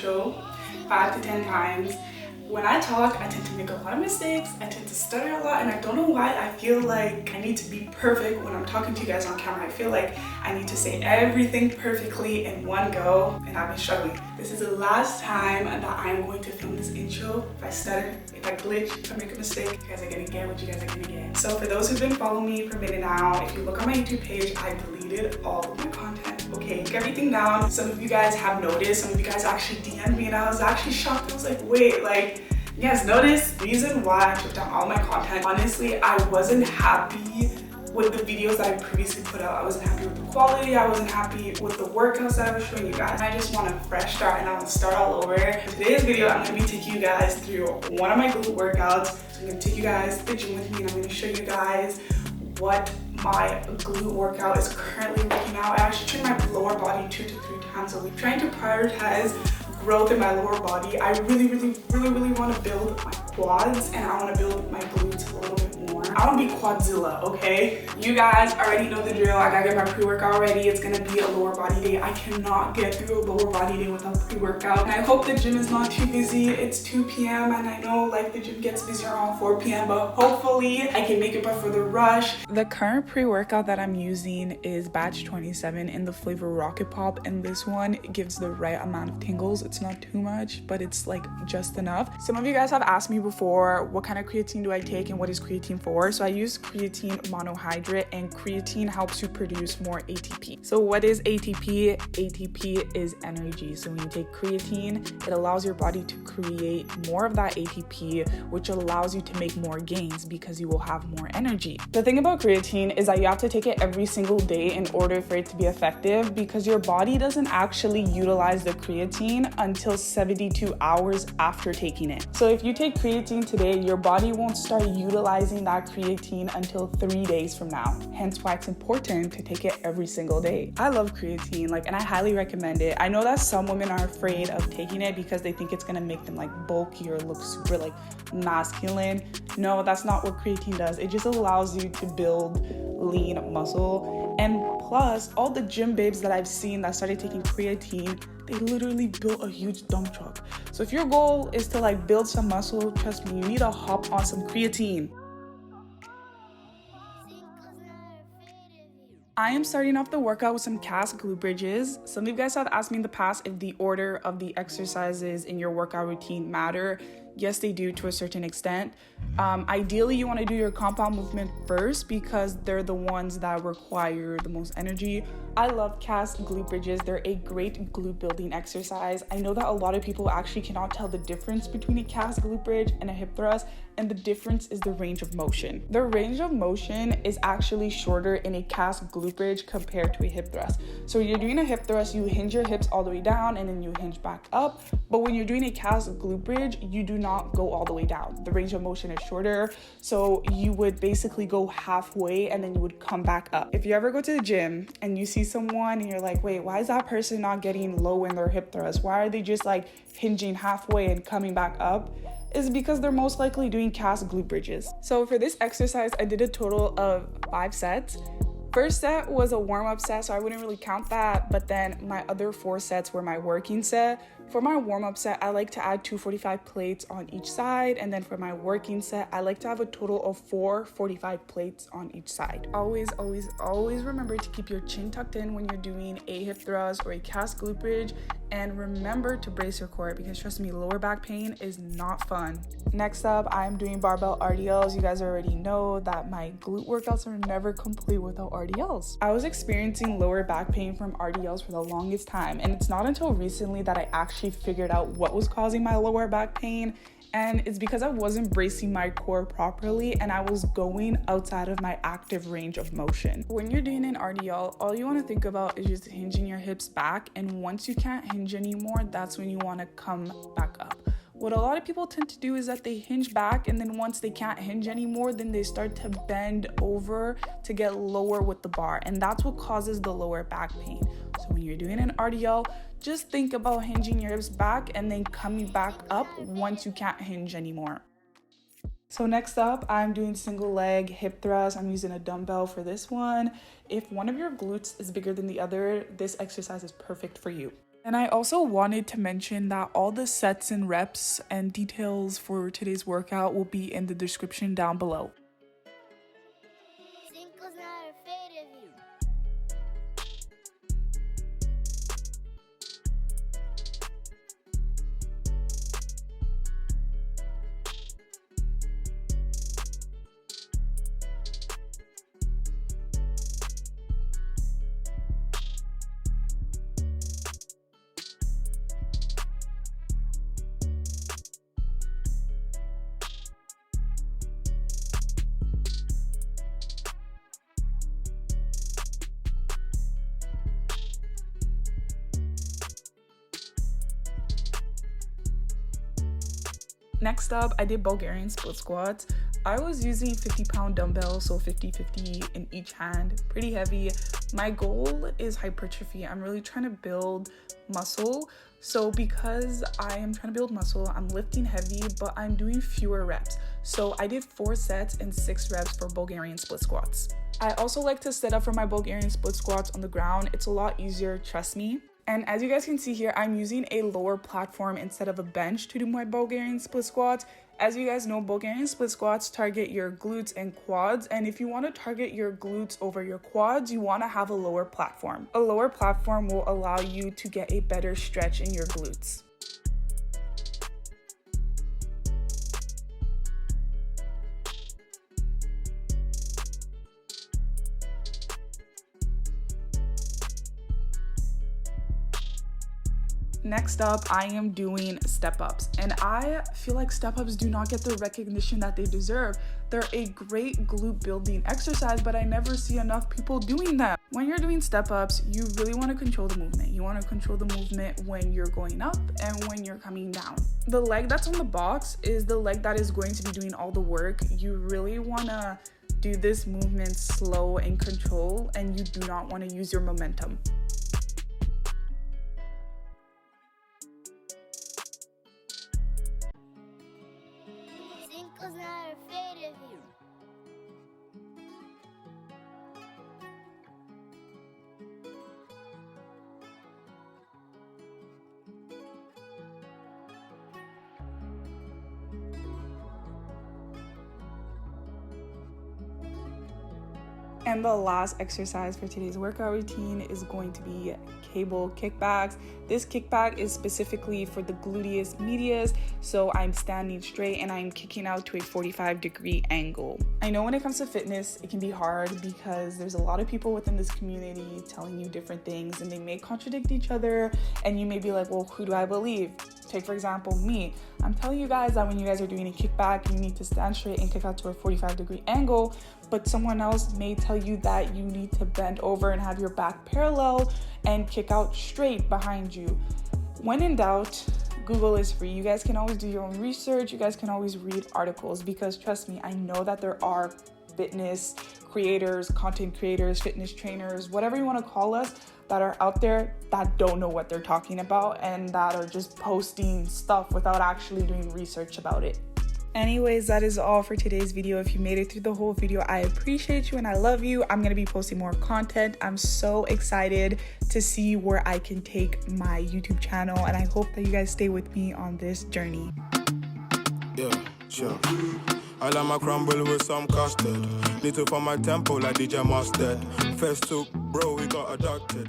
intro 5 to 10 times. When I talk, I tend to make a lot of mistakes, I tend to stutter a lot, and I don't know why. I feel like I need to be perfect when I'm talking to you guys on camera. I feel like I need to say everything perfectly in one go, and I've been struggling. This is the last time that I am going to film this intro. If I stutter, if I glitch, if I make a mistake, you guys are gonna get what you guys are gonna get. So for those who've been following me for a minute now, if you look on my YouTube page, I deleted all of my content. Okay, took everything down. Some of you guys have noticed, some of you guys actually DM'd me, and I was actually shocked. I was like, wait, like, you guys notice? Reason why I took down all my content. Honestly, I wasn't happy with the videos that I previously put out. I wasn't happy with the quality. I wasn't happy with the workouts that I was showing you guys. I just want a fresh start and I want to start all over. In today's video, I'm going to be taking you guys through one of my glute workouts. So I'm going to take you guys to the gym with me and I'm going to show you guys what my glute workout is currently looking out. I actually train my lower body 2 to 3 times a week, trying to prioritize growth in my lower body. I really want to build my quads and I want to build my glutes a little bit more. I want to be quadzilla, okay? You guys already know the drill. I gotta get my pre-workout ready. It's gonna be a lower body day. I cannot get through a lower body day without pre-workout. And I hope the gym is not too busy. It's 2 p.m. and I know like the gym gets busy around 4 p.m. but hopefully I can make it before the rush. The current pre-workout that I'm using is batch 27 in the flavor Rocket Pop, and this one gives the right amount of tingles. It's not too much, but it's like just enough. Some of you guys have asked me before, what kind of creatine do I take and what is creatine for? So I use creatine monohydrate, and creatine helps you produce more ATP. So what is ATP? ATP is energy. So when you take creatine, it allows your body to create more of that ATP, which allows you to make more gains because you will have more energy. The thing about creatine is that you have to take it every single day in order for it to be effective, because your body doesn't actually utilize the creatine until 72 hours after taking it. So if you take creatine today, your body won't start utilizing that creatine until 3 days from now. Hence why it's important to take it every single day. I love creatine, and I highly recommend it. I know that some women are afraid of taking it because they think it's gonna make them bulky or look super masculine. No, that's not what creatine does. It just allows you to build lean muscle. And plus, all the gym babes that I've seen that started taking creatine, they literally built a huge dump truck. So if your goal is to build some muscle, trust me, you need to hop on some creatine. I am starting off the workout with some calf glute bridges. Some of you guys have asked me in the past if the order of the exercises in your workout routine matter. Yes, they do to a certain extent. Ideally, you want to do your compound movement first because they're the ones that require the most energy. I love calf glute bridges. They're a great glute building exercise. I know that a lot of people actually cannot tell the difference between a calf glute bridge and a hip thrust, and the difference is the range of motion. The range of motion is actually shorter in a calf glute bridge compared to a hip thrust. So when you're doing a hip thrust, you hinge your hips all the way down and then you hinge back up. But when you're doing a calf glute bridge, you do not go all the way down. The range of motion is shorter. So you would basically go halfway and then you would come back up. If you ever go to the gym and you see someone and you're like, wait, why is that person not getting low in their hip thrust? Why are they just hinging halfway and coming back up? Is because they're most likely doing calf glute bridges. So for this exercise, I did a total of 5 sets. First set was a warm-up set, so I wouldn't really count that, but then my other 4 sets were my working set. For my warm-up set, I like to add 2 45 plates on each side, and then for my working set, I like to have a total of 4 45 plates on each side. Always remember to keep your chin tucked in when you're doing a hip thrust or a calf glute bridge, and remember to brace your core because trust me, lower back pain is not fun. Next up, I'm doing barbell RDLs. You guys already know that my glute workouts are never complete without RDLs. I was experiencing lower back pain from RDLs for the longest time, and it's not until recently that I actually figured out what was causing my lower back pain. And it's because I wasn't bracing my core properly and I was going outside of my active range of motion. When you're doing an RDL, all you want to think about is just hinging your hips back, and once you can't hinge anymore, that's when you want to come back up. What a lot of people tend to do is that they hinge back, and then once they can't hinge anymore, then they start to bend over to get lower with the bar, and that's what causes the lower back pain. So when you're doing an RDL, just think about hinging your hips back and then coming back up once you can't hinge anymore. So next up, I'm doing single leg hip thrust. I'm using a dumbbell for this one. If one of your glutes is bigger than the other, this exercise is perfect for you. And I also wanted to mention that all the sets and reps and details for today's workout will be in the description down below. Cinco's not afraid of you. Next up, I did Bulgarian split squats. I was using 50-pound dumbbells, so 50-50 in each hand, pretty heavy. My goal is hypertrophy. I'm really trying to build muscle. So because I am trying to build muscle, I'm lifting heavy, but I'm doing fewer reps. So I did 4 sets and 6 reps for Bulgarian split squats. I also like to set up for my Bulgarian split squats on the ground. It's a lot easier, trust me. And as you guys can see here, I'm using a lower platform instead of a bench to do my Bulgarian split squats. As you guys know, Bulgarian split squats target your glutes and quads. And if you want to target your glutes over your quads, you want to have a lower platform. A lower platform will allow you to get a better stretch in your glutes. Next up, I am doing step-ups, and I feel like step-ups do not get the recognition that they deserve. They're a great glute building exercise, but I never see enough people doing them. When you're doing step-ups, you really want to control the movement. You want to control the movement when you're going up and when you're coming down. The leg that's on the box is the leg that is going to be doing all the work. You really want to do this movement slow and control, and you do not want to use your momentum. Cinco's not afraid of you. And the last exercise for today's workout routine is going to be cable kickbacks. This kickback is specifically for the gluteus medius, so I'm standing straight and I'm kicking out to a 45-degree angle. I know when it comes to fitness, it can be hard because there's a lot of people within this community telling you different things and they may contradict each other, and you may be like, well, who do I believe? Take, for example, me. I'm telling you guys that when you guys are doing a kickback, you need to stand straight and kick out to a 45-degree angle, but someone else may tell you that you need to bend over and have your back parallel and kick out straight behind you. When in doubt, Google is free. You guys can always do your own research. You guys can always read articles, because trust me, I know that there are fitness creators, content creators, fitness trainers, whatever you want to call us, that are out there that don't know what they're talking about and that are just posting stuff without actually doing research about it. Anyways, that is all for today's video. If you made it through the whole video, I appreciate you and I love you. I'm going to be posting more content. I'm so excited to see where I can take my YouTube channel, and I hope that you guys stay with me on this journey. Yeah, sure. I like my crumble with some custard. Need to find my tempo like DJ Mustard. First took, bro, we got adopted.